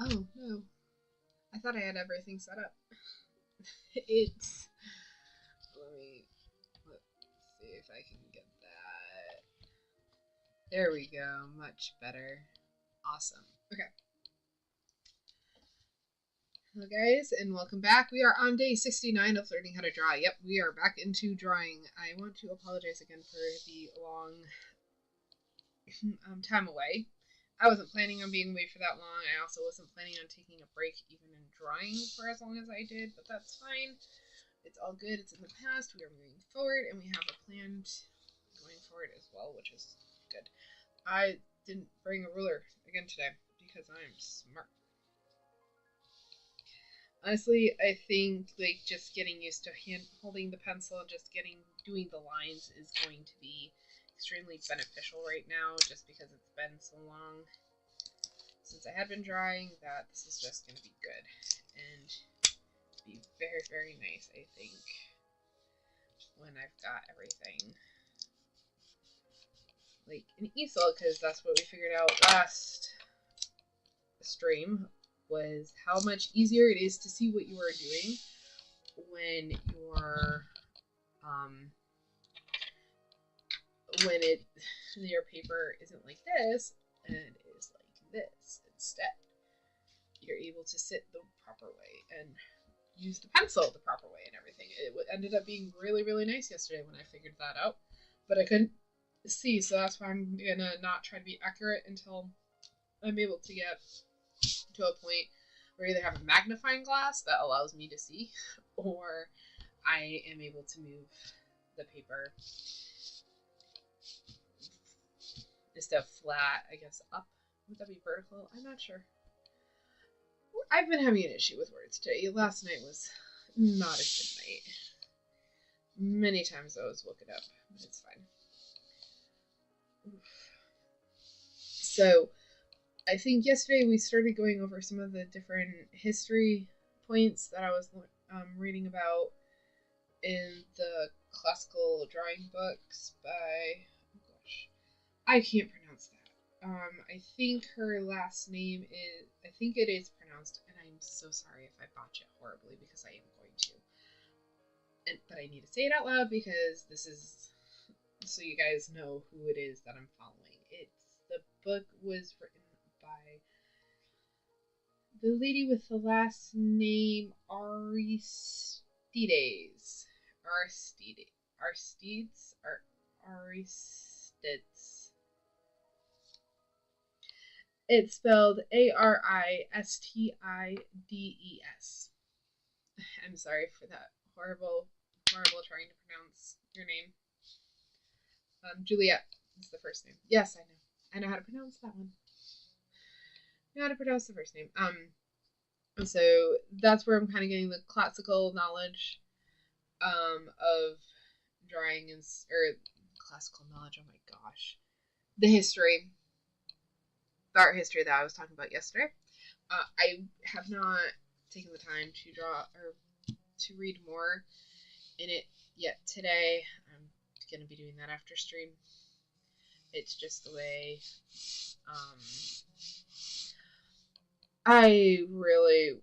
Oh, no. I thought I had everything set up. It's. Let's see if I can get that. There we go. Much better. Awesome. Okay. Hello, guys, and welcome back. We are on day 69 of learning how to draw. Yep, we are back into drawing. I want to apologize again for the long time away. I wasn't planning on being away for that long. I also wasn't planning on taking a break even in drawing for as long as I did, but that's fine. It's all good. It's in the past. We are moving forward, and we have a plan going forward as well, which is good. I didn't bring a ruler again today because I'm smart. Honestly, I think like just getting used to holding the pencil and just doing the lines is going to be extremely beneficial right now, just because it's been so long since I had been drawing that this is just going to be good and be very, very nice, I think, when I've got everything like an easel, because that's what we figured out last stream, was how much easier it is to see what you are doing when your paper isn't like this and is like this instead. You're able to sit the proper way and use the pencil the proper way and everything. It ended up being really, really nice yesterday when I figured that out, but I couldn't see, so that's why I'm gonna not try to be accurate until I'm able to get to a point where I either have a magnifying glass that allows me to see, or I am able to move the paper instead of flat, I guess up. Would that be vertical? I'm not sure. I've been having an issue with words today. Last night was not a good night. Many times I was woke it up, but it's fine. So, I think yesterday we started going over some of the different history points that I was reading about in the classical drawing books by, oh gosh, I can't pronounce that. I think her last name is, I think it is pronounced, and I'm so sorry if I botch it horribly because I am going to. But I need to say it out loud because this is so you guys know who it is that I'm following. The book was written by the lady with the last name Aristides. Aristides. It's spelled Aristides. I'm sorry for that horrible trying to pronounce your name. Juliet is the first name. Yes, I know. I know how to pronounce that one. I know how to pronounce the first name. So that's where I'm kind of getting the classical knowledge of drawing or classical knowledge. Oh my gosh, the art history that I was talking about yesterday. I have not taken the time to draw or to read more in it yet today. I'm going to be doing that after stream. It's just the way. I really,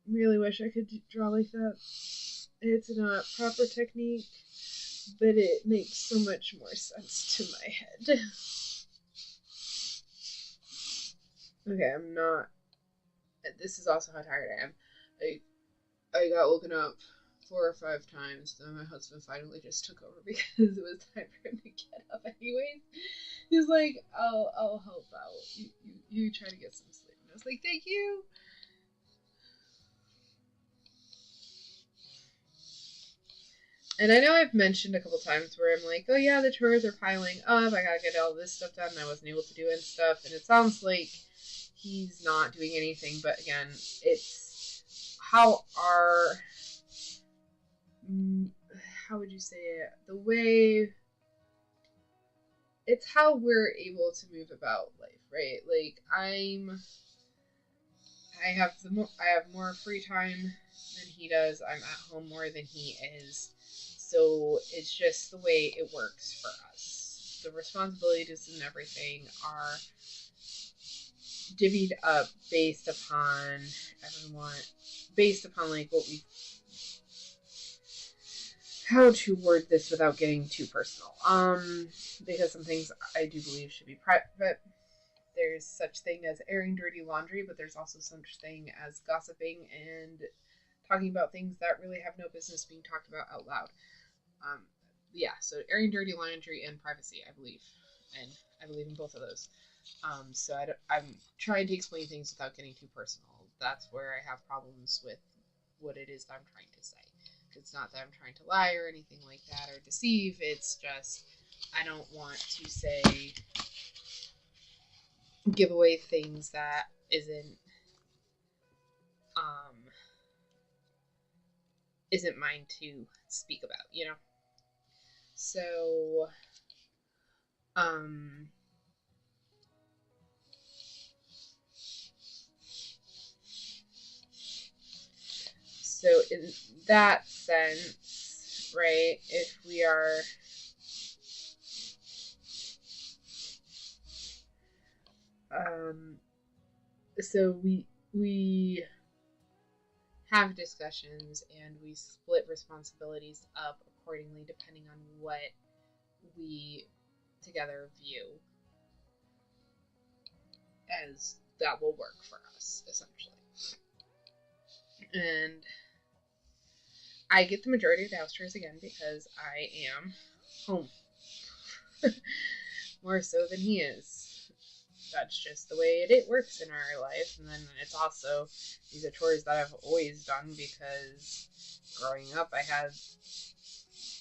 really wish I could draw like that. It's not proper technique, but it makes so much more sense to my head. Okay, I'm not. This is also how tired I am. I got woken up 4 or 5 times. Then my husband finally just took over because it was time for him to get up anyways. He's like, I'll help out. You try to get some sleep. And I was like, thank you. And I know I've mentioned a couple times where I'm like, oh yeah, the chores are piling up. I gotta get all this stuff done, and I wasn't able to do it and stuff. And it sounds like he's not doing anything, but again, it's how would you say it? The way it's how we're able to move about life, right? Like I have more free time than he does. I'm at home more than he is. So it's just the way it works for us. The responsibilities and everything are divvied up based upon like what we, how to word this without getting too personal. Because some things I do believe should be private. There's such thing as airing dirty laundry, but there's also such thing as gossiping and talking about things that really have no business being talked about out loud. Yeah, so airing dirty laundry and privacy, I believe. And I believe in both of those. So I'm trying to explain things without getting too personal. That's where I have problems with what it is that I'm trying to say. It's not that I'm trying to lie or anything like that or deceive. It's just I don't want to say, give away things that isn't mine to speak about, you know? So, so in that sense, right, if we are so we have discussions and we split responsibilities up accordingly depending on what we together view as that will work for us, essentially. And I get the majority of the house chores again because I am home. More so than he is. That's just the way it works in our life. And then it's also, these are chores that I've always done because growing up I had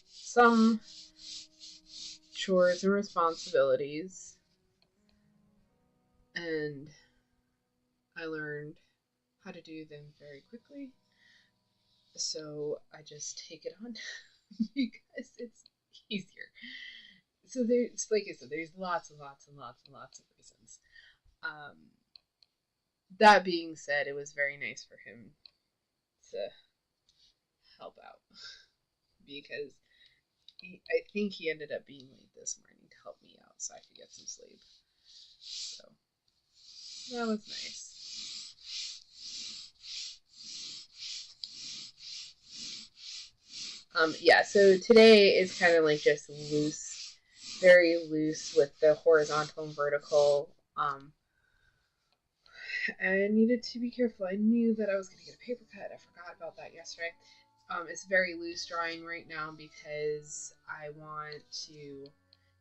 some chores and responsibilities. And I learned how to do them very quickly. So I just take it on because it's easier. So there's, like I said, there's lots and lots and lots and lots of reasons. That being said, it was very nice for him to help out because I think he ended up being late this morning to help me out so I could get some sleep. So that was nice. Yeah, so today is kind of like just loose, very loose with the horizontal and vertical. I needed to be careful. I knew that I was going to get a paper cut. I forgot about that yesterday. It's very loose drawing right now because I want to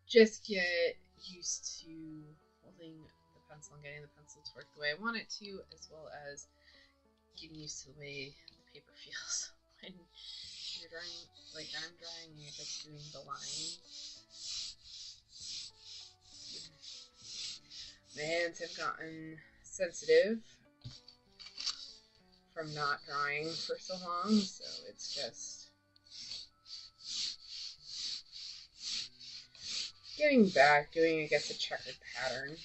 just get used to holding the pencil and getting the pencil to work the way I want it to, as well as getting used to the way the paper feels when you're drawing, like I'm drawing, and you're just doing the lines. My hands have gotten sensitive from not drawing for so long, so it's just getting back, doing, I guess, a checkered pattern.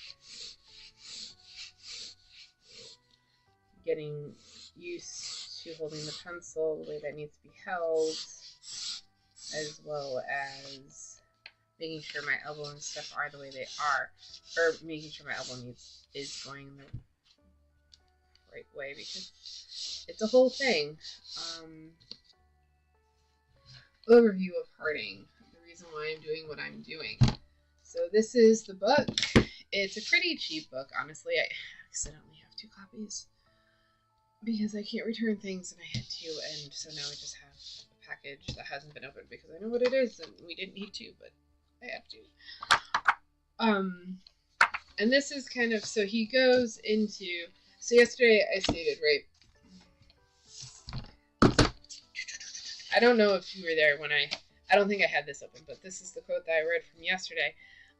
Getting used to holding the pencil the way that needs to be held, as well as making sure my elbow and stuff are the way they are, or making sure my elbow is going the right way, because it's a whole thing. Overview of Harding, the reason why I'm doing what I'm doing. So this is the book. It's a pretty cheap book, honestly. I accidentally have 2 copies because I can't return things and I had to, and so now I just have a package that hasn't been opened because I know what it is and we didn't need to, but I have to. And this is kind of, so he goes into, so yesterday I stated, right, I don't know if you were there when I don't think I had this open, but this is the quote that I read from yesterday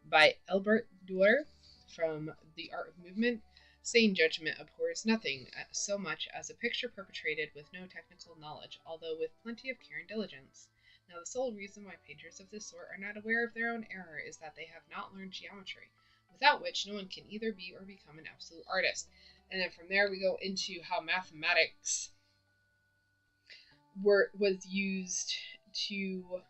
by Albert Durer from The Art of Movement. Sane judgment abhors nothing so much as a picture perpetrated with no technical knowledge, although with plenty of care and diligence. Now, the sole reason why painters of this sort are not aware of their own error is that they have not learned geometry, without which no one can either be or become an absolute artist. And then from there we go into how mathematics was used to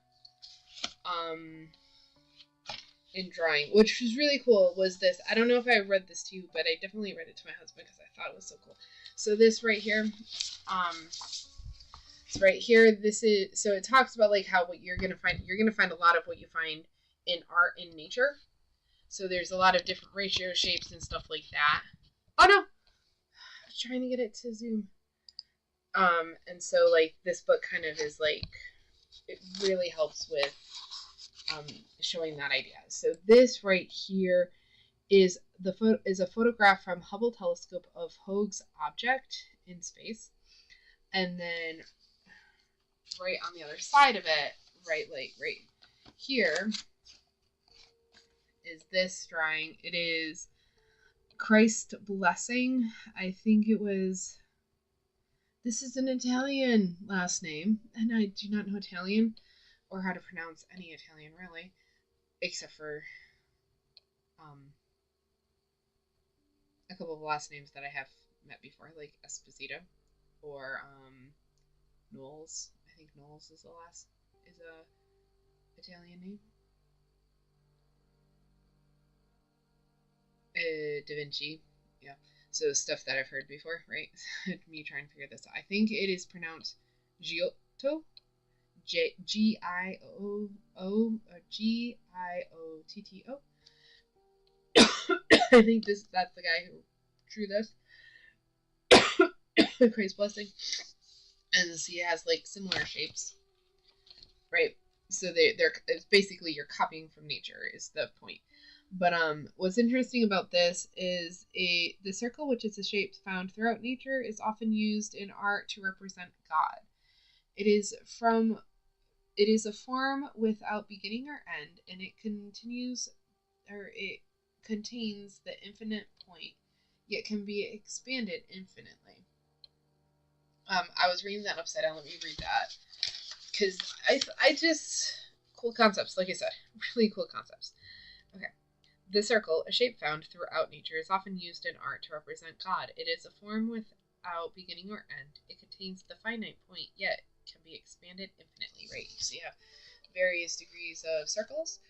in drawing, which was really cool, was this. I don't know if I read this to you, but I definitely read it to my husband because I thought it was so cool. So this right here, it's right here. This is, so it talks about like how what you're gonna find. You're gonna find a lot of what you find in art in nature. So there's a lot of different ratio shapes and stuff like that. Oh no, I was trying to get it to zoom. And so like this book kind of is like, it really helps with showing that idea. So this right here is a photograph from Hubble telescope of Hoag's object in space, and then right on the other side of it, right here, is this drawing. It is Christ blessing. I think it was. This is an Italian last name, and I do not know Italian or how to pronounce any Italian really, except for a couple of last names that I have met before, like Esposito or Knowles. I think Knowles is a Italian name. Da Vinci, yeah. So stuff that I've heard before, right? Me trying to figure this out. I think it is pronounced Giotto, Giotto. I think that's the guy who drew this. Christ blessing, and he has like similar shapes, right? So they're it's basically you're copying from nature is the point. But what's interesting about this is the circle, which is a shape found throughout nature, is often used in art to represent God. It is a form without beginning or end, and it contains the infinite point, yet can be expanded infinitely. I was reading that upside down. Let me read that, because I just cool concepts. Like I said, really cool concepts. Okay. The circle, a shape found throughout nature, is often used in art to represent God. It is a form without beginning or end. It contains the finite point, yet can be expanded infinitely, right? So you have various degrees of circles.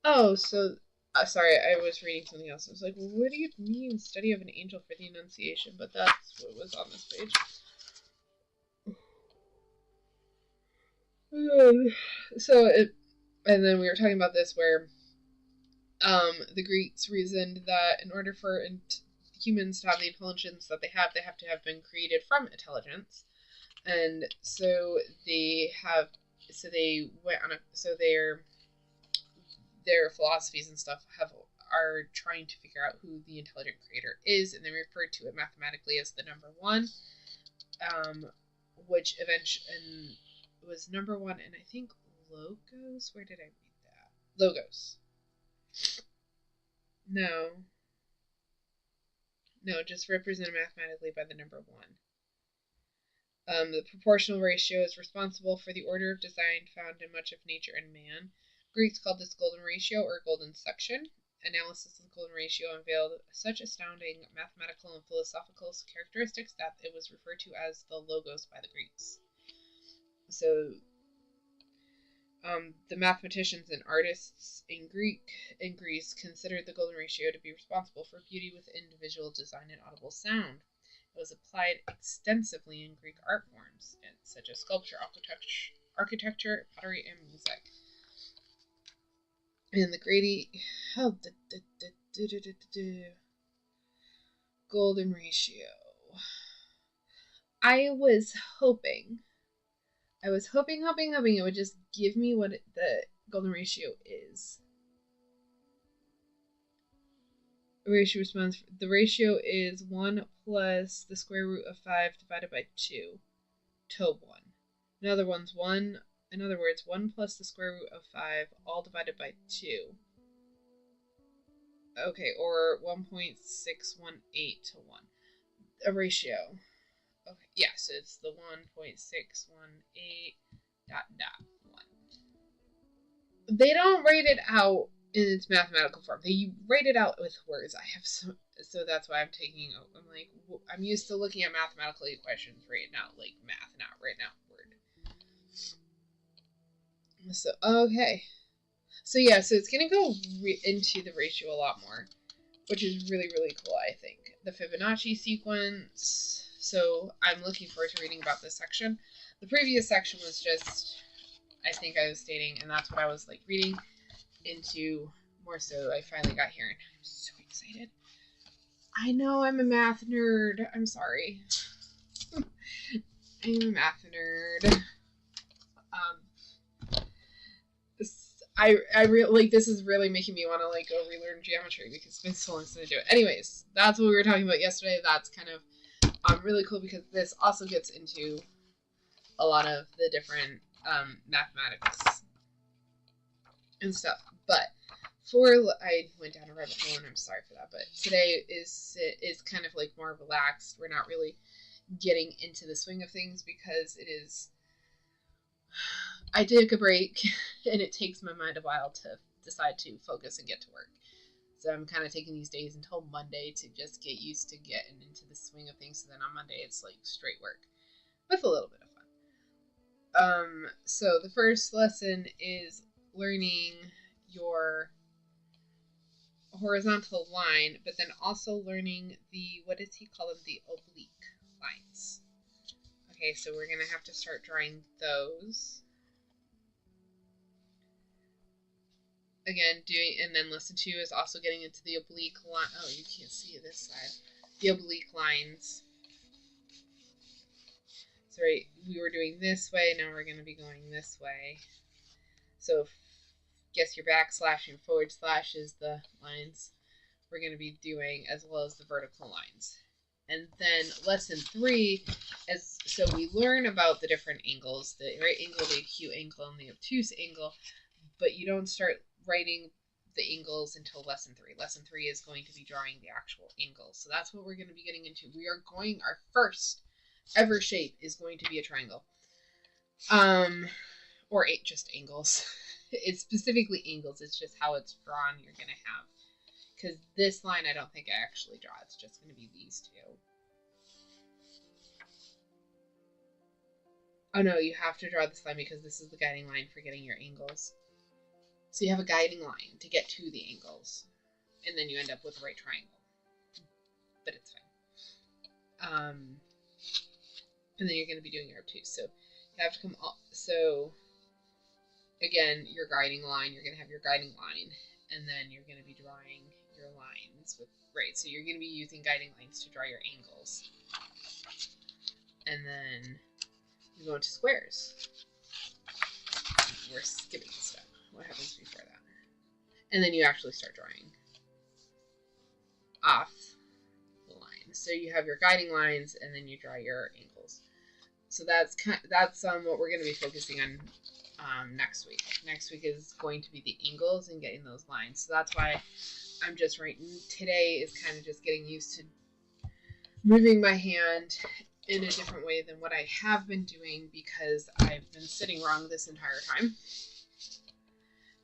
Oh, so sorry, I was reading something else. I was like, well, what do you mean study of an angel for the Annunciation? But that's what was on this page. So and then we were talking about this where the Greeks reasoned that in order for humans to have the intelligence that they have to have been created from intelligence, and so they went on their philosophies and stuff are trying to figure out who the intelligent creator is, and they refer to it mathematically as the number one, which eventually was number one, and I think Logos. Where did I read that? Logos. No, just represented mathematically by the number one. The proportional ratio is responsible for the order of design found in much of nature and man. Greeks called this golden ratio or golden section. Analysis of the golden ratio unveiled such astounding mathematical and philosophical characteristics that it was referred to as the Logos by the Greeks. So the mathematicians and artists in Greece considered the golden ratio to be responsible for beauty with individual design and audible sound. It was applied extensively in Greek art forms, such as sculpture, architecture, pottery, and music. And the golden ratio. I was hoping it would just give me what the golden ratio is. The ratio is 1 plus the square root of 5 divided by 2 to 1. In other words, 1 plus the square root of 5 all divided by 2. Okay, or 1.618 to 1. A ratio. Okay, yeah, so it's the 1.618 ... 1. They don't write it out in its mathematical form. They write it out with words. I have so that's why I'm taking. I'm like I'm used to looking at mathematical equations written out like math, not written out word. So okay, so yeah, so it's gonna go into the ratio a lot more, which is really cool. I think the Fibonacci sequence. So I'm looking forward to reading about this section. The previous section was just, I think I was stating, and that's what I was like reading into more. So I finally got here, and I'm so excited. I know I'm a math nerd. I'm sorry. I'm a math nerd. I really like, this is really making me want to like go relearn geometry because it's been so long since I do it. Anyways, that's what we were talking about yesterday. That's kind of really cool because this also gets into a lot of the different mathematics and stuff. But I went down a rabbit hole and I'm sorry for that. But today is kind of like more relaxed. We're not really getting into the swing of things because it is. I took a break, and it takes my mind a while to decide to focus and get to work. So I'm kind of taking these days until Monday to just get used to getting into the swing of things. So then on Monday it's like straight work with a little bit of fun. So the first lesson is learning your horizontal line, but then also learning the, what does he call them? The oblique lines. Okay, so we're gonna have to start drawing those. Again, and then lesson 2 is also getting into the oblique line. Oh, you can't see this side. The oblique lines. So right, we were doing this way, now we're going to be going this way. So guess your backslash and forward slash is the lines we're going to be doing, as well as the vertical lines. And then lesson 3 is, so we learn about the different angles, the right angle, the acute angle, and the obtuse angle, but you don't start writing the angles until lesson 3. Lesson 3 is going to be drawing the actual angles. So that's what we're going to be getting into. We are going, our first ever shape is going to be a triangle. Or just angles. It's specifically angles. It's just how it's drawn you're going to have. Because this line I don't think I actually draw. It's just going to be these two. Oh no, you have to draw this line because this is the guiding line for getting your angles. So you have a guiding line to get to the angles, and then you end up with a right triangle. But it's fine. And then you're going to be doing your obtuse. So you have to come up. So again, your guiding line, you're going to have your guiding line, and then you're going to be drawing your lines with, right, so you're going to be using guiding lines to draw your angles. And then you go into squares. We're skipping stuff. What happens before that? And then you actually start drawing off the line. So you have your guiding lines, and then you draw your angles. So that's what we're going to be focusing on next week. Next week is going to be the angles and getting those lines. So that's why I'm just writing. Today is kind of just getting used to moving my hand in a different way than what I have been doing, because I've been sitting wrong this entire time.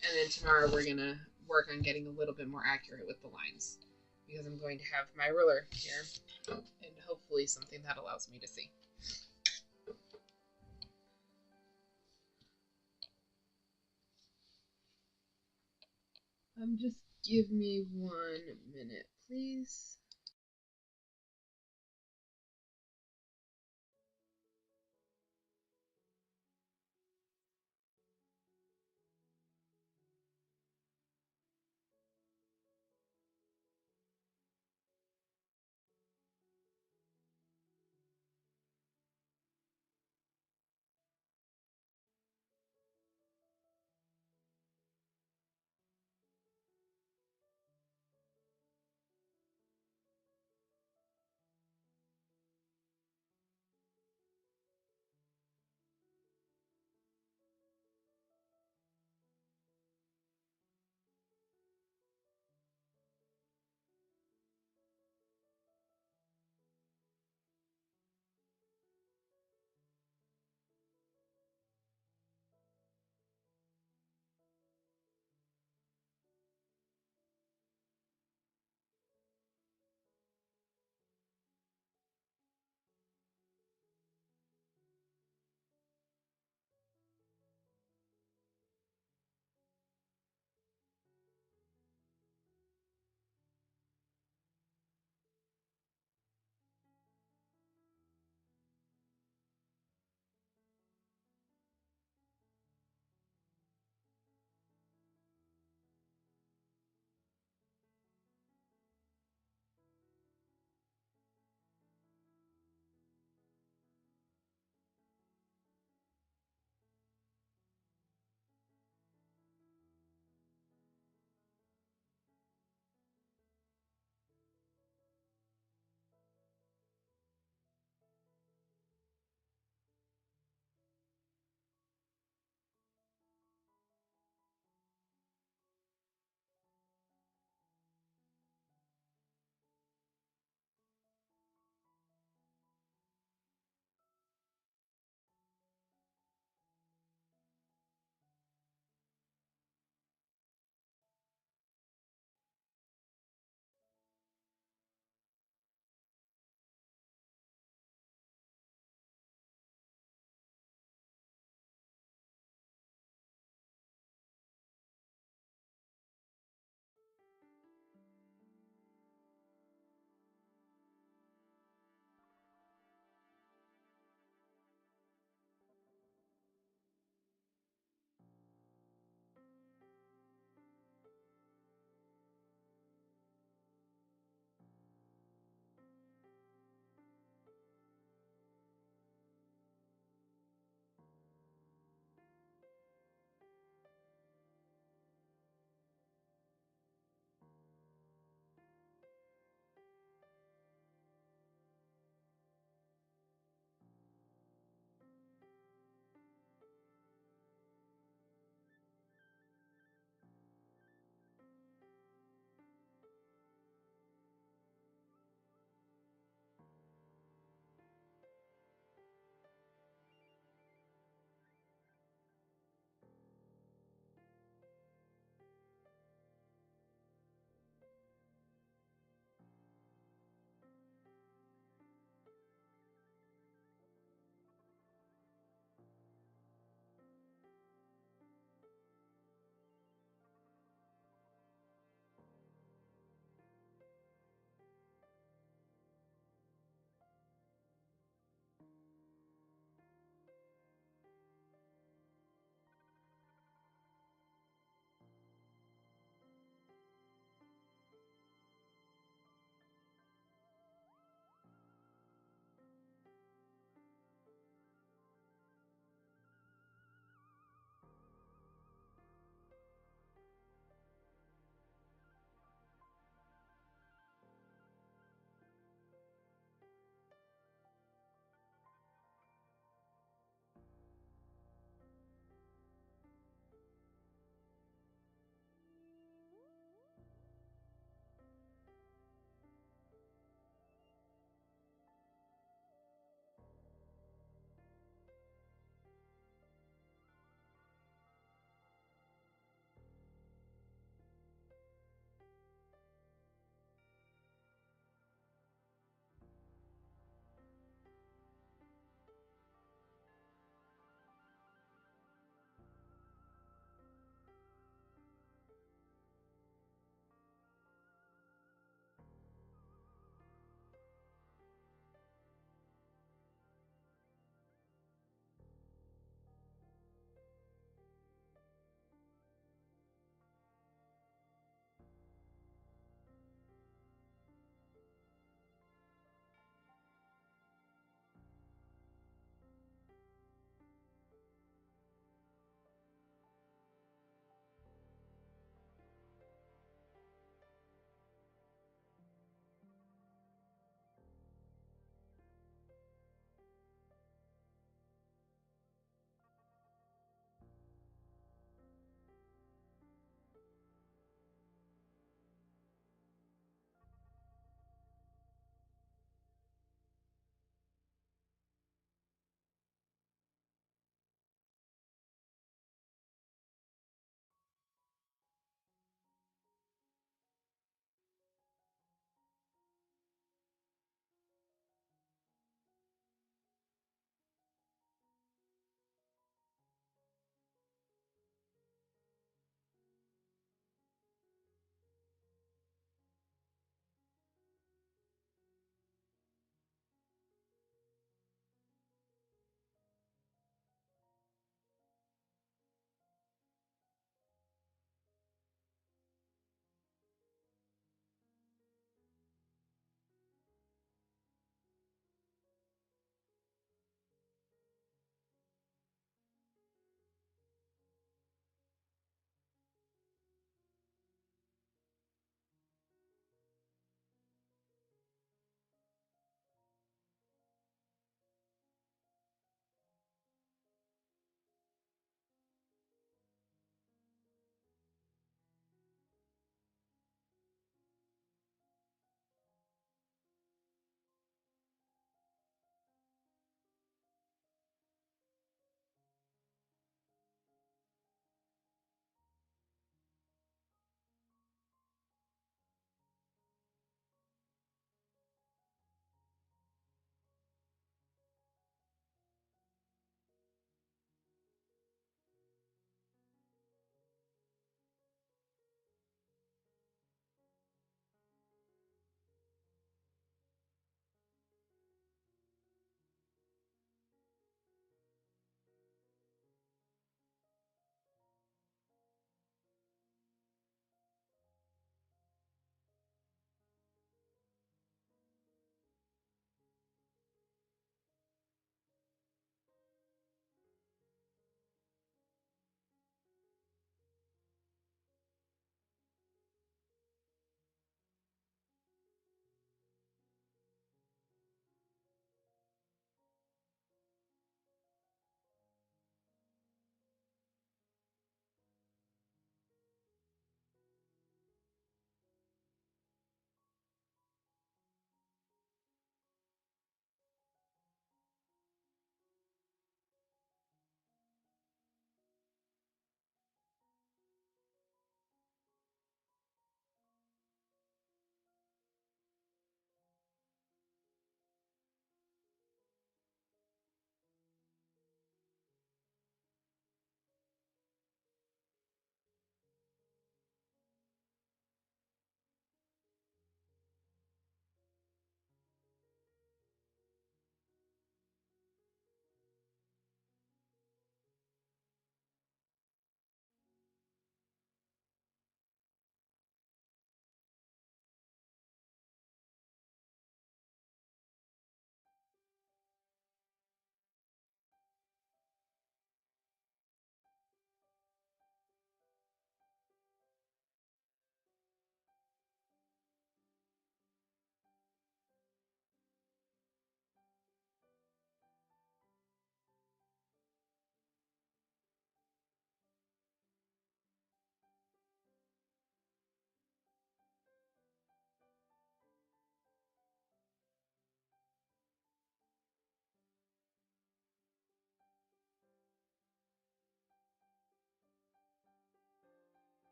And then tomorrow we're going to work on getting a little bit more accurate with the lines, because I'm going to have my ruler here and hopefully something that allows me to see. Just give me 1 minute, please.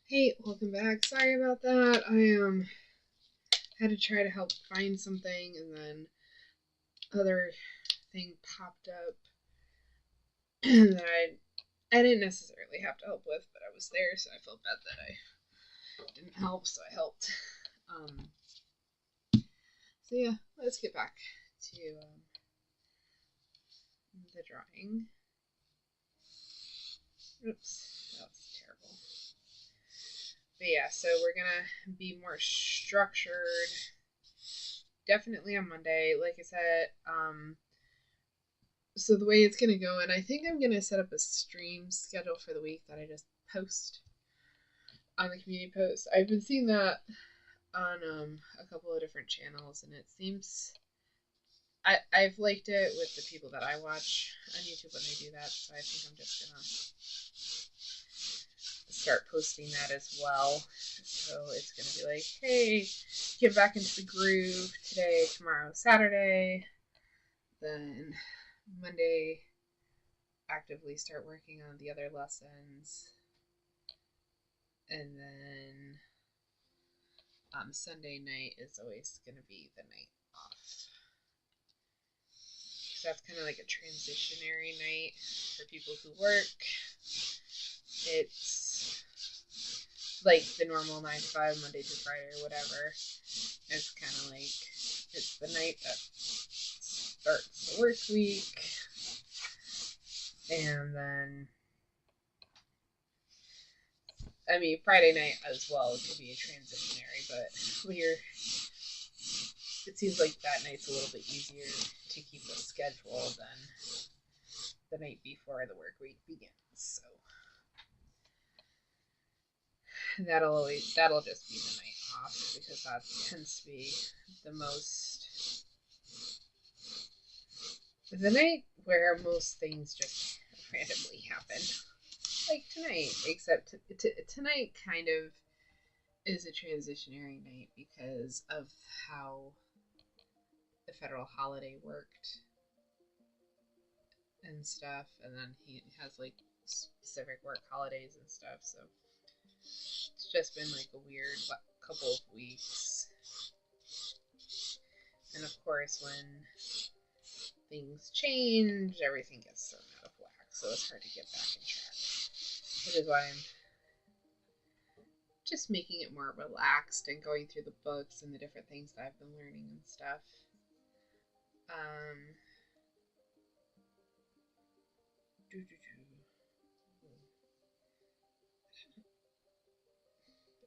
Hey, welcome back. Sorry about that. I had to try to help find something, and then other thing popped up that I didn't necessarily have to help with, but I was there, so I felt bad that I didn't help, so I helped. Um, so yeah, let's get back to the drawing. Oops, that was terrible. But yeah, so we're gonna be more structured. Definitely on Monday, like I said. So the way it's gonna go, and I think I'm gonna set up a stream schedule for the week that I just post on the community post. I've been seeing that on a couple of different channels, and it seems I've liked it with the people that I watch on YouTube when they do that. So I think I'm just gonna start posting that as well. So it's gonna be like, hey, get back into the groove today, tomorrow, Saturday, then Monday actively start working on the other lessons, and then Sunday night is always going to be the night off. So that's kind of like a transitionary night for people who work. It's like the normal 9 to 5, Monday to Friday or whatever. It's kind of like it's the night that starts the work week. And then, I mean, Friday night as well could be a transitionary, but it seems like that night's a little bit easier to keep a schedule than the night before the work week begins. So that'll just be the night off, because that tends to be the night where most things just randomly happen. Like tonight, except tonight kind of is a transitionary night because of how the federal holiday worked and stuff, and then he has like specific work holidays and stuff, so it's just been like a weird couple of weeks. And of course, when things change, everything gets thrown out of whack, so it's hard to get back in track. Which is why I'm just making it more relaxed and going through the books and the different things that I've been learning and stuff.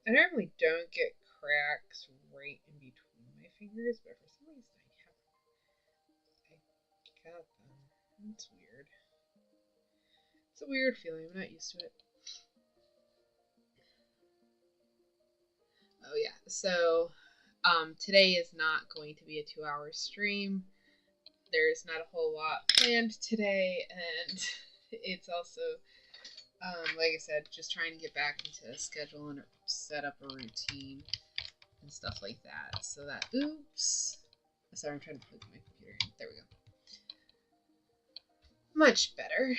I normally don't get cracks right in between my fingers, but for some reason I got them. It's weird. It's a weird feeling. I'm not used to it. Oh yeah. So today is not going to be a 2-hour stream. There's not a whole lot planned today, and it's also like I said, just trying to get back into a schedule and set up a routine and stuff like that. So that, oops. Sorry, I'm trying to plug my computer in. There we go. Much better.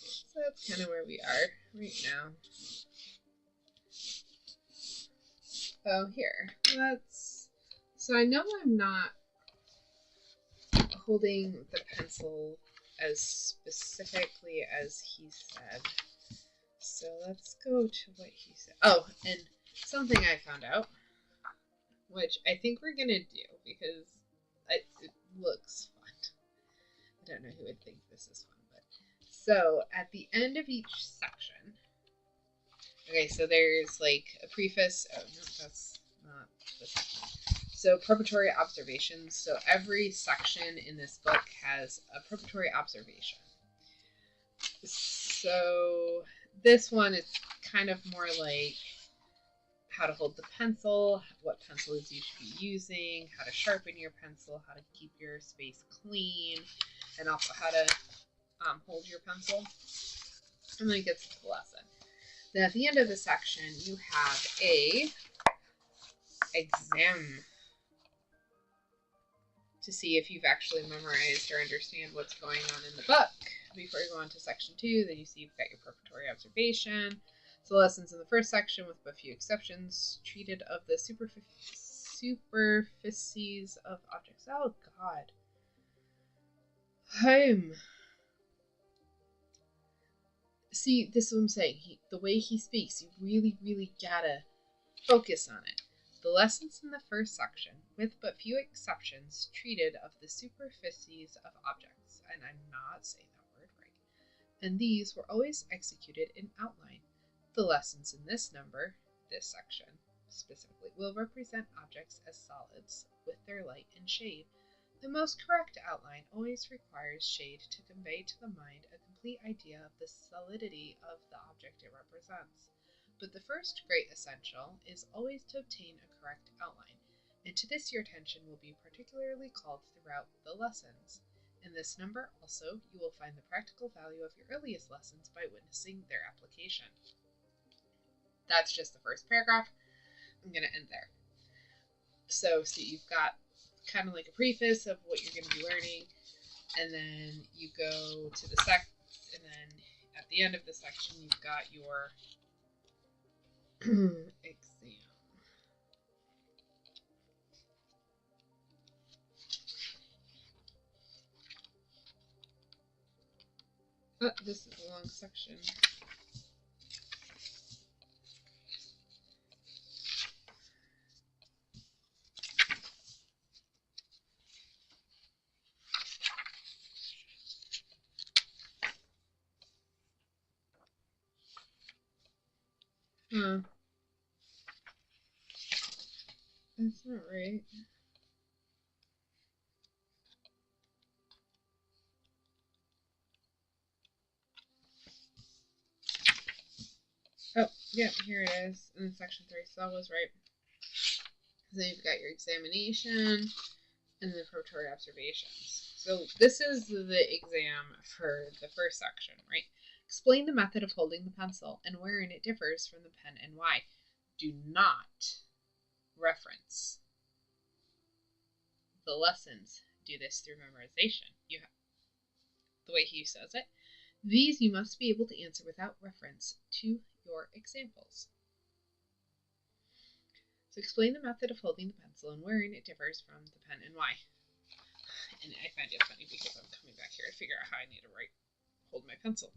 So that's kind of where we are right now. Oh, here. So I know I'm not holding the pencil as specifically as he said. So let's go to what he said. Oh, and something I found out, which I think we're going to do because it looks fun. I don't know who would think this is fun, but so at the end of each section, okay, so there's like a preface. Oh, no, that's not the section. So preparatory observations. So every section in this book has a preparatory observation. So this one is kind of more like how to hold the pencil, what pencils you should be using, how to sharpen your pencil, how to keep your space clean, and also how to hold your pencil. And then it gets to the lesson. Then at the end of the section, you have a exam to see if you've actually memorized or understand what's going on in the book. before you go on to section 2, then you see you've got your preparatory observation. So lessons in the first section, with a few exceptions, treated of the superficies of objects. Oh, God. See, this is what I'm saying. The way he speaks, you really, really gotta focus on it. The lessons in the first section, with but few exceptions, treated of the superficies of objects, and I'm not saying that word right, and these were always executed in outline. The lessons in this section, specifically, will represent objects as solids, with their light and shade. The most correct outline always requires shade to convey to the mind a complete idea of the solidity of the object it represents. But the first great essential is always to obtain a correct outline, and to this your attention will be particularly called throughout the lessons. In this number also you will find the practical value of your earliest lessons by witnessing their application. That's just the first paragraph. I'm going to end there. So see, you've got kind of like a preface of what you're going to be learning, and then you go to the and then at the end of the section you've got your exam. Oh, this is a long section. That's not right. Oh, yeah, here it is in section 3, so that was right. So you've got your examination and the preparatory observations. So this is the exam for the first section, right? Explain the method of holding the pencil and wherein it differs from the pen and why. Do not reference the lessons. Do this through memorization. The way he says it. These you must be able to answer without reference to your examples. So explain the method of holding the pencil and wherein it differs from the pen and why. And I find it funny because I'm coming back here to figure out how I need to hold my pencil.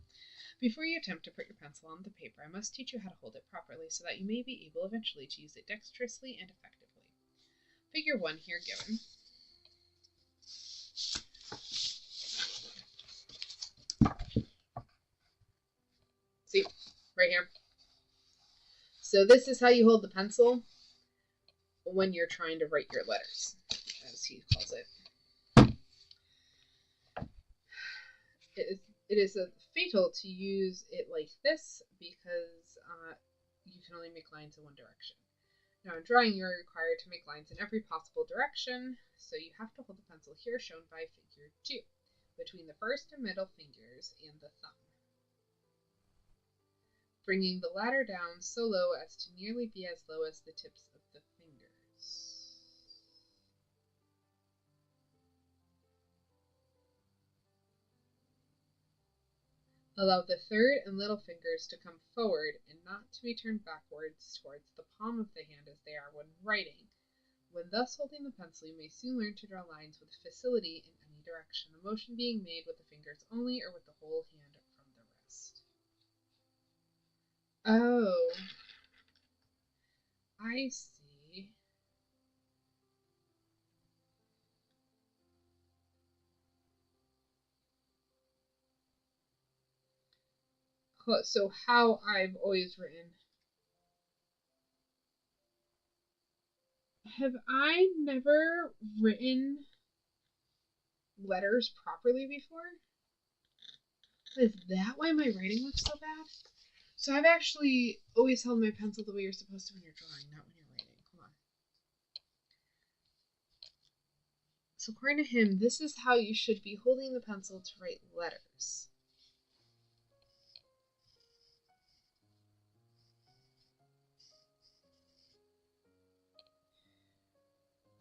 Before you attempt to put your pencil on the paper, I must teach you how to hold it properly so that you may be able eventually to use it dexterously and effectively. Figure 1 here given. See, right here. So this is how you hold the pencil when you're trying to write your letters, as he calls it. It is fatal to use it like this because you can only make lines in one direction. Now in drawing, you are required to make lines in every possible direction, so you have to hold the pencil here shown by figure 2, between the first and middle fingers and the thumb, bringing the latter down so low as to nearly be as low as the tips of the fingers. Allow the third and little fingers to come forward and not to be turned backwards towards the palm of the hand as they are when writing. When thus holding the pencil, you may soon learn to draw lines with facility in any direction, the motion being made with the fingers only or with the whole hand from the wrist. Oh, I see. So how I've always written. Have I never written letters properly before? Is that why my writing looks so bad? So I've actually always held my pencil the way you're supposed to when you're drawing, not when you're writing. Come on. So according to him, this is how you should be holding the pencil to write letters.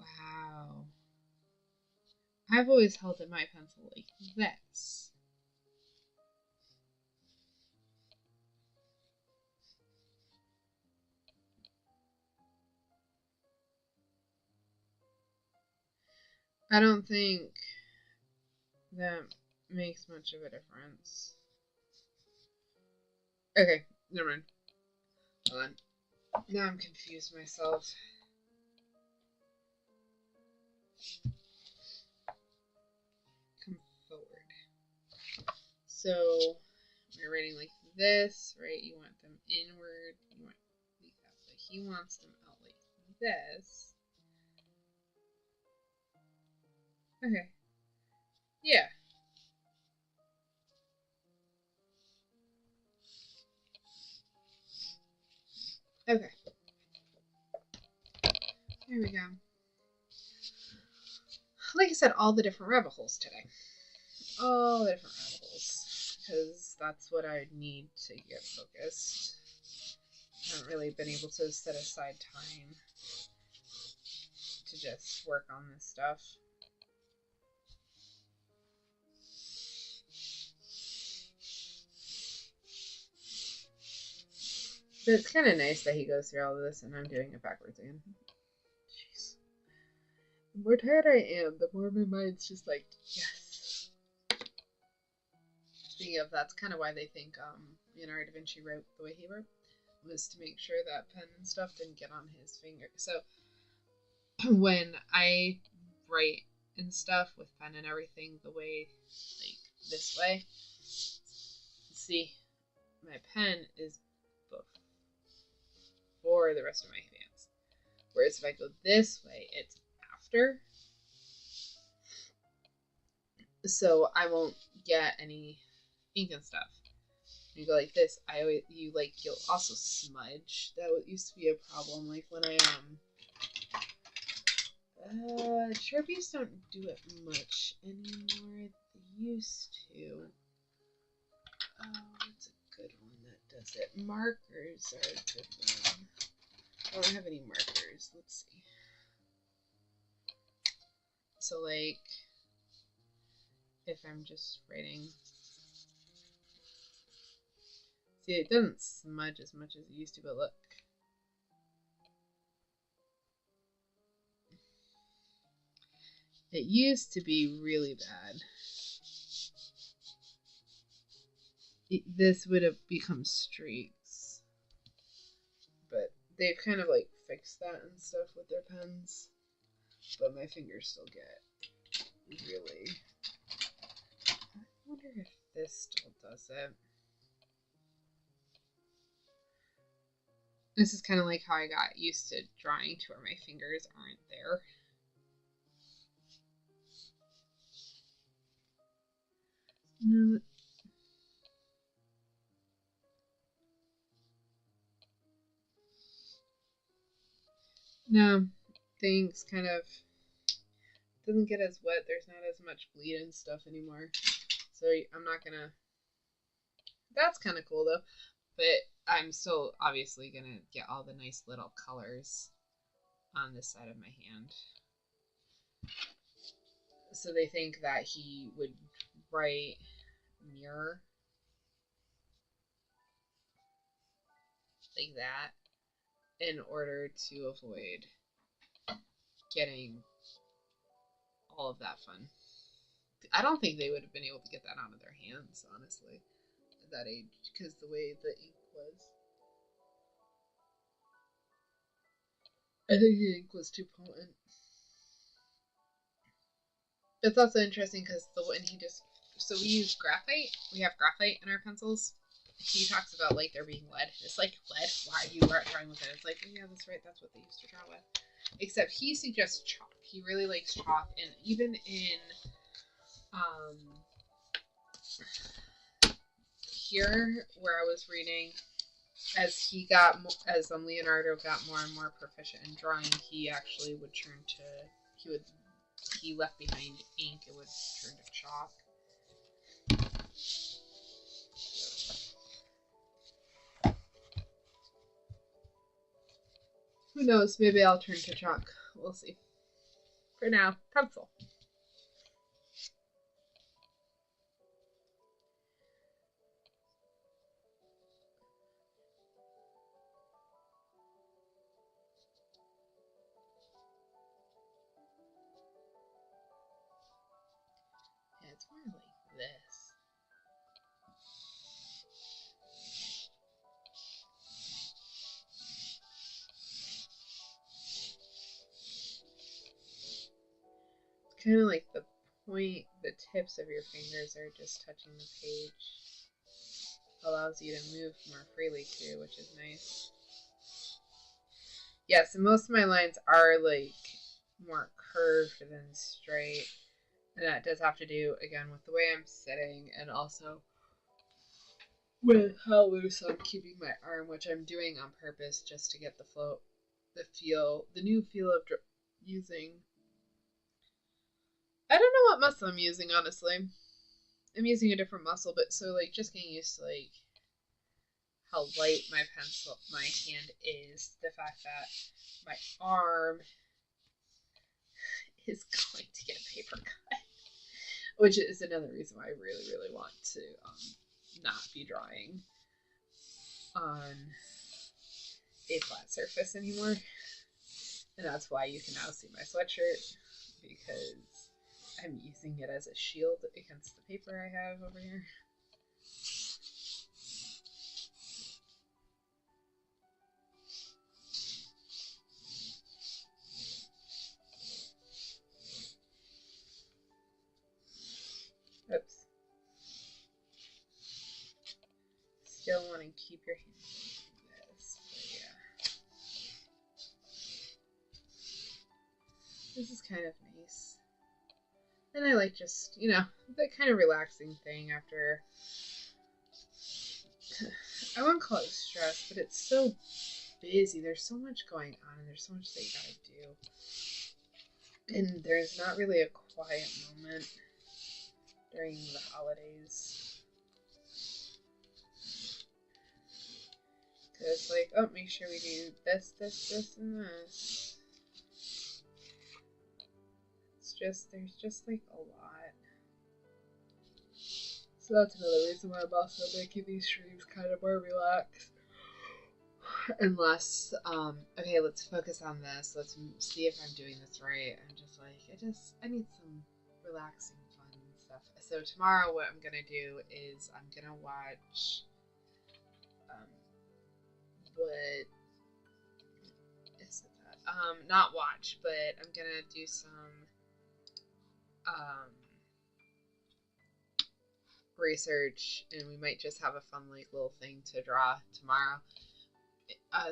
Wow. I've always held my pencil like this. I don't think that makes much of a difference. Okay, never mind. Hold on. Now I'm confused myself. Come forward. So we're writing like this, right? You want them inward. You want like that. So he wants them out like this. Okay. Yeah. Okay. There we go. Like I said, all the different rabbit holes today. All the different rabbit holes. Because that's what I need to get focused. I haven't really been able to set aside time to just work on this stuff. But it's kind of nice that he goes through all of this and I'm doing it backwards again. Jeez. The more tired I am, the more my mind's just like, yes. Speaking of, that's kind of why they think Leonardo da Vinci wrote the way he wrote, was to make sure that pen and stuff didn't get on his finger. So when I write and stuff with pen and everything the way, like this way, see, my pen is before the rest of my hands. Whereas if I go this way, it's after. So I won't get any ink and stuff. You go like this, you'll also smudge. That used to be a problem. Like when I Sharpies don't do it much anymore. They used to. Oh, what's a good one that does it? Markers are a good one. I don't have any markers. Let's see. So like, if I'm just writing, see, it doesn't smudge as much as it used to, but look. It used to be really bad. This would have become streaks. But they've kind of like fixed that and stuff with their pens. But my fingers still get really. I wonder if this still does it. This is kind of like how I got used to drawing to where my fingers aren't there. No, things kind of doesn't get as wet. There's not as much bleed and stuff anymore. So I'm not gonna. That's kind of cool though. But I'm still obviously gonna get all the nice little colors on this side of my hand. So they think that he would write mirror like that in order to avoid getting all of that fun. I don't think they would have been able to get that out of their hands, honestly, at that age, because the way the ink was. I think the ink was too potent. It's also interesting because when he just we use graphite. We have graphite in our pencils. He talks about like there being lead. It's like lead. Why are you drawing with it? It's like, oh, yeah, that's right. That's what they used to draw with. Except he suggests chalk. He really likes chalk, and even in here where I was reading, as Leonardo got more and more proficient in drawing, he actually would turn to he left behind ink. It would turn to chalk. Who knows? Maybe I'll turn to chalk. We'll see. For now, pencil. kind of like the tips of your fingers are just touching the page. Allows you to move more freely too, which is nice. Yeah, so most of my lines are like more curved than straight. And that does have to do, again, with the way I'm sitting and also with how loose I'm keeping my arm, which I'm doing on purpose just to get the flow, the new feel of using. I don't know what muscle I'm using, honestly. I'm using a different muscle, but so like just getting used to like how light my hand is, the fact that my arm is going to get paper cut, which is another reason why I really, really want to not be drawing on a flat surface anymore. And that's why you can now see my sweatshirt, because I'm using it as a shield against the paper I have over here. Oops. Still want to keep your hand like this, but yeah. This is kind of nice. And I like just, you know, that kind of relaxing thing after, I wouldn't call it stress, but it's so busy. There's so much going on and there's so much that you gotta do. And there's not really a quiet moment during the holidays. Because it's like, oh, make sure we do this, and this. There's just like a lot. So that's another reason why I'm also making these streams kind of more relaxed. Unless, okay, let's focus on this. Let's see if I'm doing this right. I'm just like, I need some relaxing, fun stuff. So tomorrow what I'm gonna do is I'm gonna watch, what is it that? Not watch, but I'm gonna do some, research, and we might just have a fun like little thing to draw tomorrow.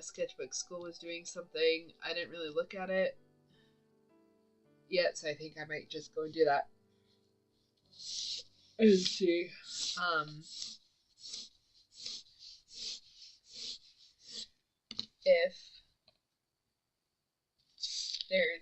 Sketchbook School was doing something. I didn't really look at it yet, so I think I might just go and do that and see. If there's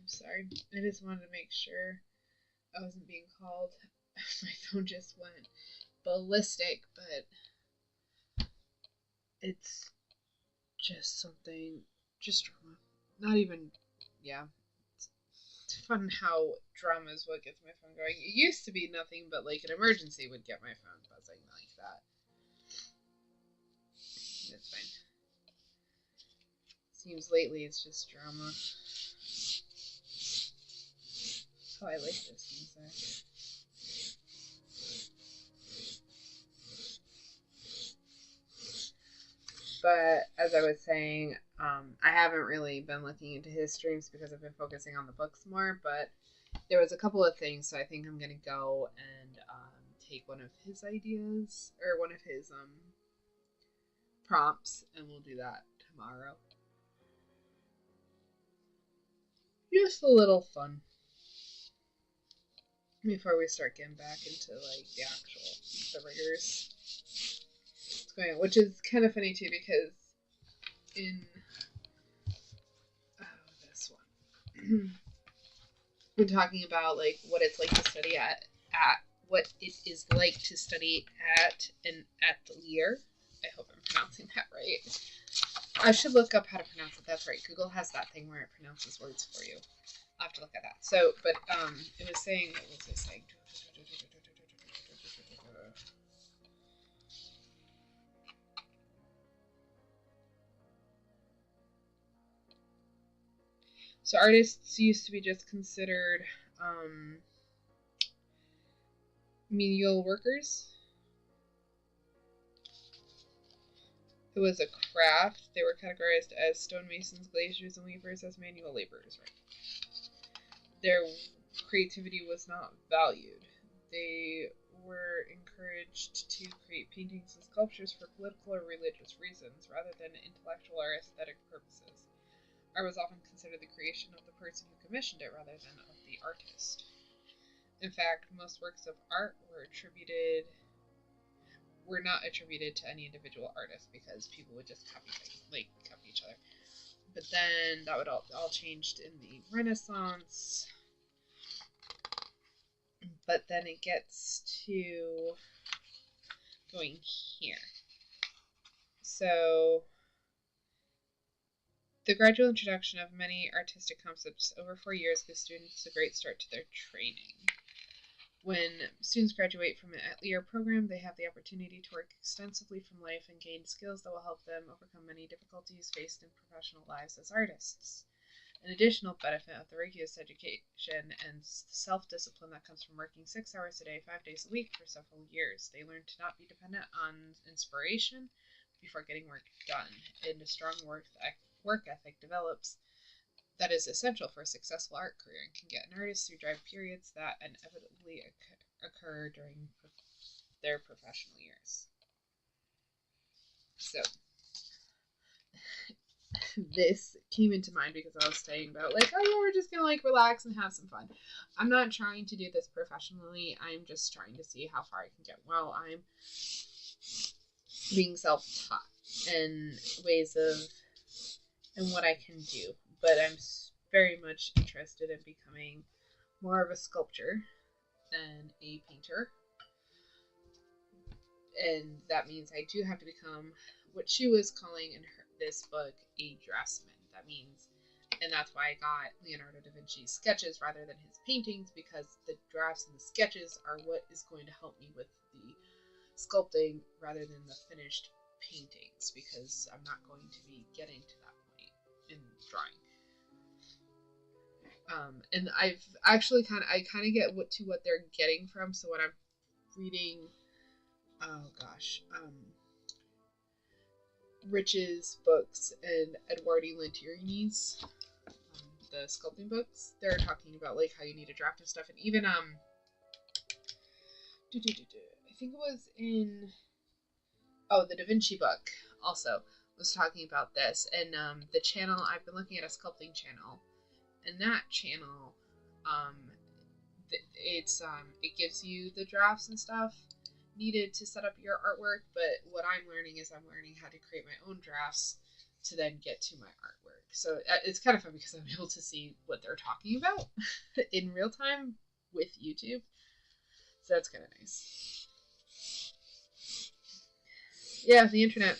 sorry. I just wanted to make sure I wasn't being called. My phone just went ballistic, but it's just something, just drama. Not even, yeah. It's fun how drama is what gets my phone going. It used to be nothing but like an emergency would get my phone buzzing like that. It's fine. Seems lately it's just drama. Oh, I like this music. But as I was saying, I haven't really been looking into his streams because I've been focusing on the books more. But there was a couple of things, so I think I'm gonna go and take one of his ideas or one of his prompts, and we'll do that tomorrow. Just a little fun before we start getting back into like the rigors. going on, which is kind of funny too because in this one, we're talking about like what it's like to study at what it is like to study at an atelier. I hope I'm pronouncing that right. I should look up how to pronounce it. That's right. Google has that thing where it pronounces words for you. I'll have to look at that. So, but it was saying, what was it saying? So artists used to be just considered menial workers. It was a craft. They were categorized as stonemasons, glaziers, and weavers as manual laborers. Right. Their creativity was not valued. They were encouraged to create paintings and sculptures for political or religious reasons rather than intellectual or aesthetic purposes. Art was often considered the creation of the person who commissioned it rather than of the artist. In fact, most works of art were not attributed to any individual artist because people would just copy each other. But then that would all changed in the Renaissance. But then it gets to going here. So the gradual introduction of many artistic concepts over 4 years gives students a great start to their training. When students graduate from an atelier program, they have the opportunity to work extensively from life and gain skills that will help them overcome many difficulties faced in professional lives as artists. An additional benefit of the rigorous education and self-discipline that comes from working 6 hours a day, 5 days a week for several years. They learn to not be dependent on inspiration before getting work done, and a strong work ethic develops that is essential for a successful art career and can get an artist through dry periods that inevitably occur during their professional years. So this came into mind because I was saying about like, oh yeah, we're just gonna like relax and have some fun. I'm not trying to do this professionally. I'm just trying to see how far I can get while I'm being self-taught and ways of and what I can do. But I'm very much interested in becoming more of a sculptor than a painter. And that means I do have to become what she was calling in this book a draftsman. That means, and that's why I got Leonardo da Vinci's sketches rather than his paintings, because the drafts and the sketches are what is going to help me with the sculpting rather than the finished paintings, because I'm not going to be getting to that point in drawing. And I've actually kind of get what they're getting from. So when I'm reading, Rich's books and Eduardo Lantieri's, the sculpting books, they're talking about like how you need a draft and stuff, and even I think it was in the Da Vinci book also was talking about this, and the channel I've been looking at a sculpting channel. And that channel, it gives you the drafts and stuff needed to set up your artwork. But what I'm learning is I'm learning how to create my own drafts to then get to my artwork. So it's kind of fun because I'm able to see what they're talking about in real time with YouTube. So that's kind of nice. Yeah, the internet.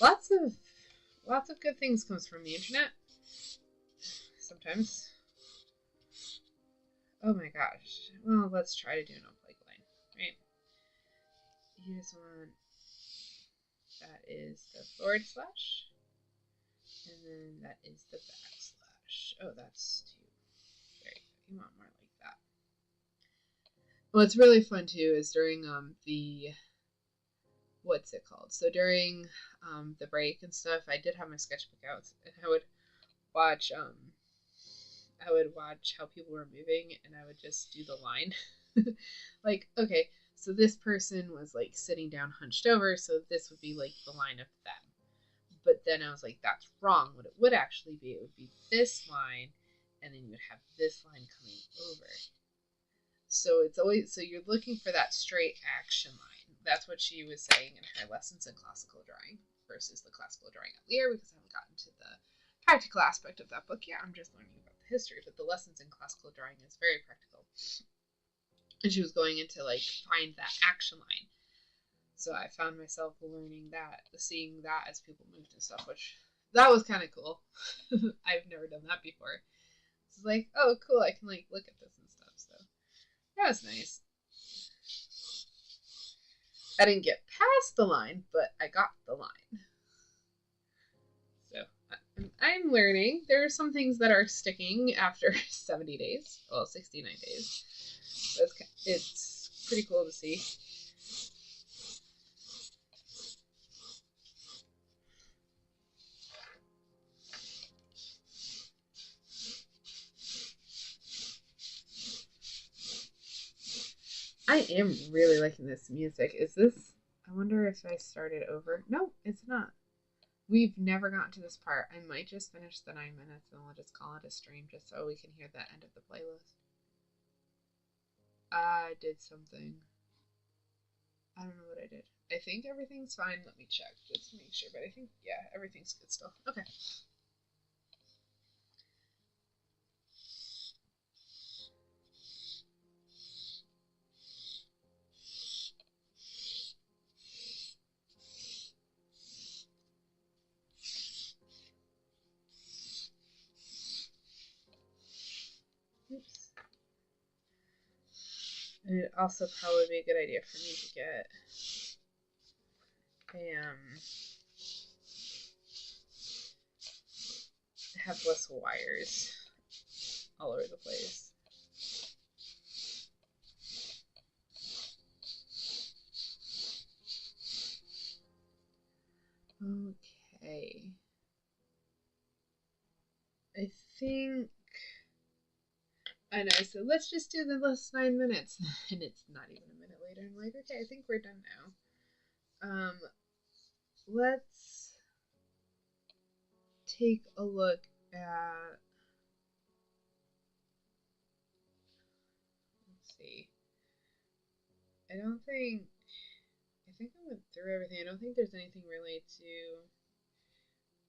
Lots of good things comes from the internet. Sometimes. Oh my gosh. Well, let's try to do an oblique line, right? Here's one. That is the forward slash. And then that is the backslash. Oh, that's too. There you go. You want more like that. What's really fun too is during the what's it called? So during the break and stuff, I did have my sketchbook out, and I would watch how people were moving, and I would just do the line. Like, okay, so this person was like sitting down hunched over, so this would be like the line of them. But then I was like, that's wrong. What it would actually be, it would be this line, and then you would have this line coming over. So it's always, so you're looking for that straight action line. that's what she was saying in her lessons in classical drawing versus the classical drawing at Lear, because I haven't gotten to the practical aspect of that book yet. I'm just learning about the history, but the lessons in classical drawing is very practical. And she was going into like find that action line. So I found myself learning that, seeing that as people moved and stuff, which that was kind of cool. I've never done that before. It's like, oh, cool, I can like look at this and stuff. So that was nice. I didn't get past the line, but I got the line. So I'm learning. There are some things that are sticking after 70 days. Well, 69 days. So it's pretty cool to see. I am really liking this music. Is this... I wonder if I started over. No, it's not. We've never gotten to this part. I might just finish the 9 minutes and we'll just call it a stream just so we can hear the end of the playlist. I did something. I don't know what I did. I think everything's fine. Let me check just to make sure. But I think, yeah, everything's good still. Okay. Oops. It'd also probably be a good idea for me to get have less wires all over the place. Okay. I think I know, so let's just do the last 9 minutes. And it's not even a minute later. I'm like, okay, I think we're done now. Let's take a look at... Let's see. I think I went through everything. I don't think there's anything really to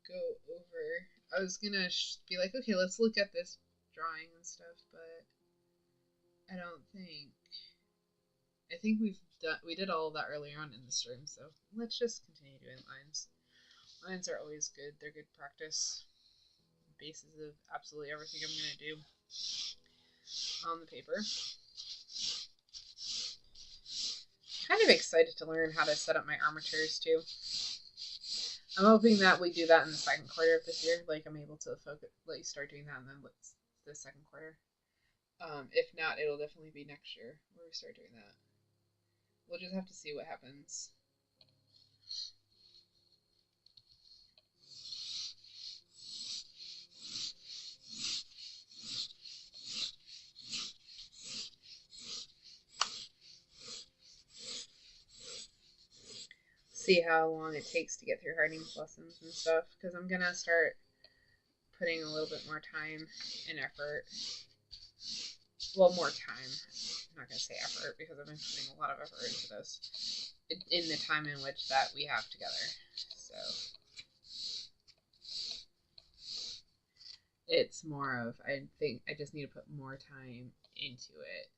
go over. I was gonna be like, okay, let's look at this drawing and stuff, but I don't think... I think we did all of that earlier on in the stream, so let's just continue doing lines. Lines are always good. They're good practice. Basis of absolutely everything I'm going to do on the paper. Kind of excited to learn how to set up my armatures too. I'm hoping that we do that in the second quarter of this year. Like I'm able to focus, like start doing that, and then the second quarter. If not, it'll definitely be next year where we start doing that. We'll just have to see what happens. See how long it takes to get through Harding's lessons and stuff, because I'm gonna start putting a little bit more time and effort. Well, more time. I'm not gonna say effort because I've been putting a lot of effort into this in the time in which that we have together. So it's more of, I think I just need to put more time into it.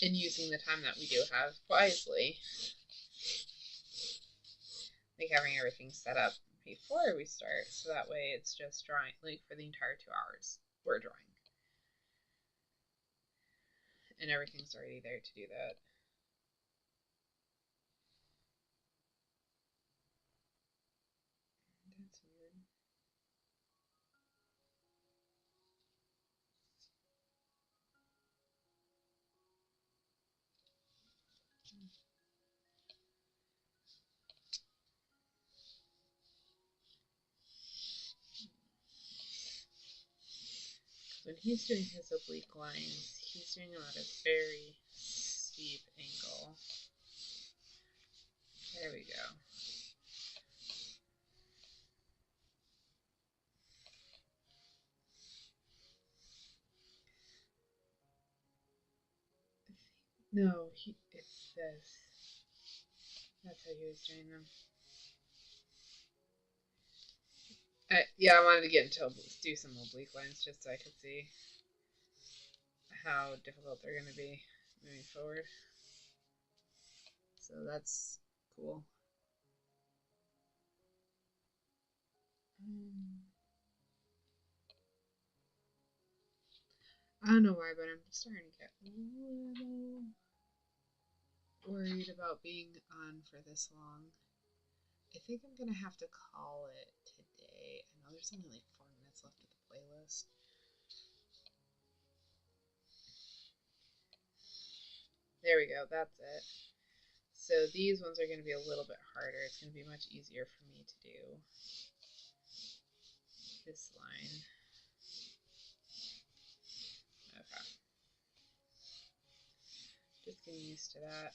And using the time that we do have wisely. Like having everything set up before we start, so that way it's just drawing, like for the entire 2 hours we're drawing. And everything's already there to do that. That's weird. When he's doing his oblique lines, he's doing them at a very steep angle. There we go. No, it's this. That's how he was doing them. Yeah, I wanted to get into do some oblique lines just so I could see how difficult they're going to be moving forward. So that's cool. I don't know why, but I'm starting to get a little worried about being on for this long. I think I'm gonna have to call it today. I know there's only like 4 minutes left of the playlist. There we go, that's it. So these ones are gonna be a little bit harder. It's gonna be much easier for me to do this line. Okay. Just getting used to that.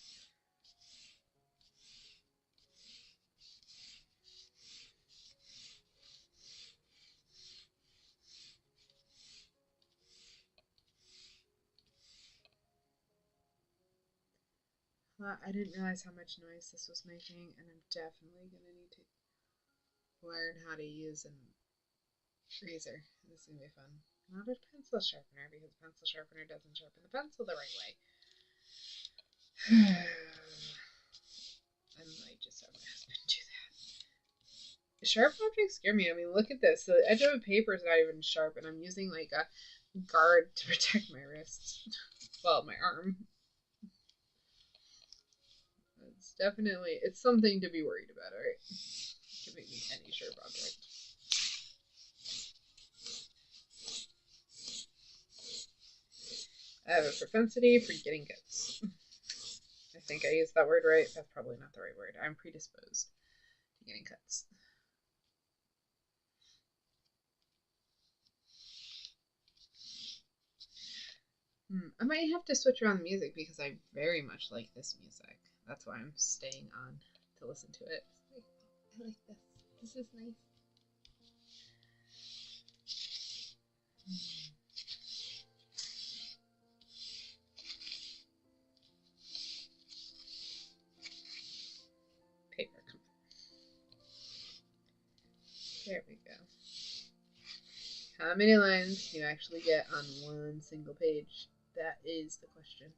I didn't realize how much noise this was making, and I'm definitely gonna need to learn how to use an razor. This is gonna be fun. Not a pencil sharpener, because a pencil sharpener doesn't sharpen the pencil the right way. I might just have my husband do that. Sharp objects scare me. I mean, look at this. The edge of a paper is not even sharp, and I'm using like a guard to protect my wrist. Well, my arm. It's definitely, it's something to be worried about, alright? It can make me any sharp object. I have a propensity for getting cuts. I think I used that word right. That's probably not the right word. I'm predisposed to getting cuts. I might have to switch around the music because I very much like this music. That's why I'm staying on to listen to it. I like this. This is nice. Paper, come on. There we go. How many lines do you actually get on one single page? That is the question.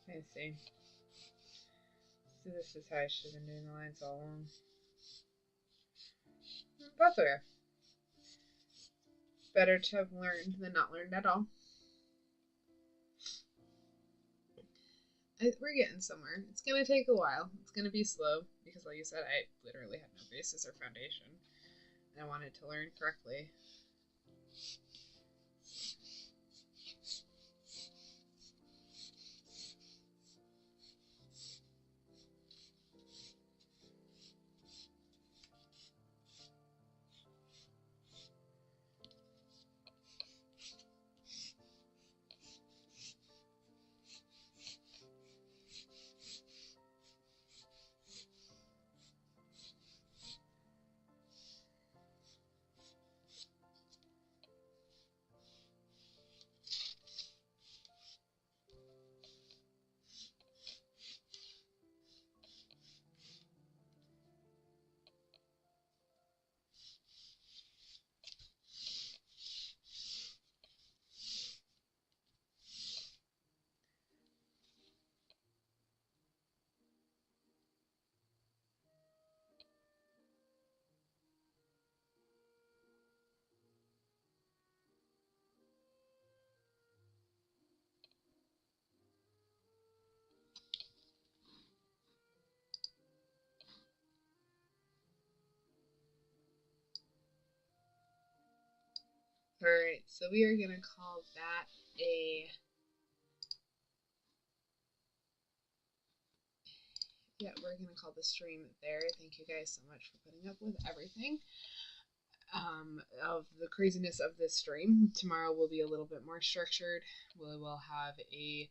I see. So this is how I should have been doing the lines all along. That's okay. Better to have learned than not learned at all. We're getting somewhere. It's going to take a while. It's going to be slow because, like you said, I literally had no basis or foundation. And I wanted to learn correctly. Alright, so we are gonna call that a we're gonna call the stream there. Thank you guys so much for putting up with everything of the craziness of this stream. Tomorrow will be a little bit more structured. We will have a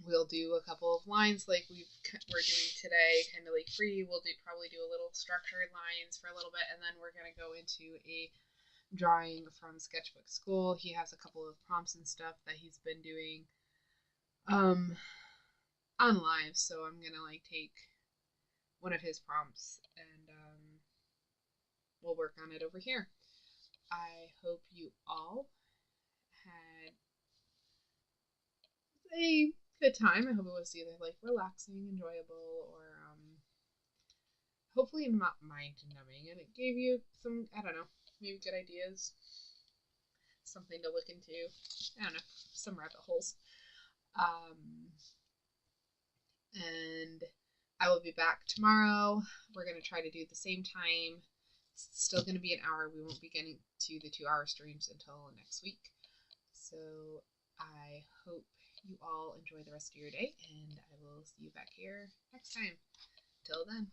we'll do a couple of lines like we're doing today, kind of like free. We'll probably do a little structured lines for a little bit, and then we're gonna go into a drawing from Sketchbook School. He has a couple of prompts and stuff that he's been doing on live, so I'm gonna like take one of his prompts and we'll work on it over here. I hope you all had a good time. I hope it was either like relaxing, enjoyable, or hopefully not mind numbing, and it gave you some, I don't know, maybe good ideas, something to look into. I don't know, some rabbit holes. And I will be back tomorrow. We're going to try to do the same time. It's still going to be an hour. We won't be getting to the 2-hour streams until next week. So I hope you all enjoy the rest of your day, and I will see you back here next time. Till then.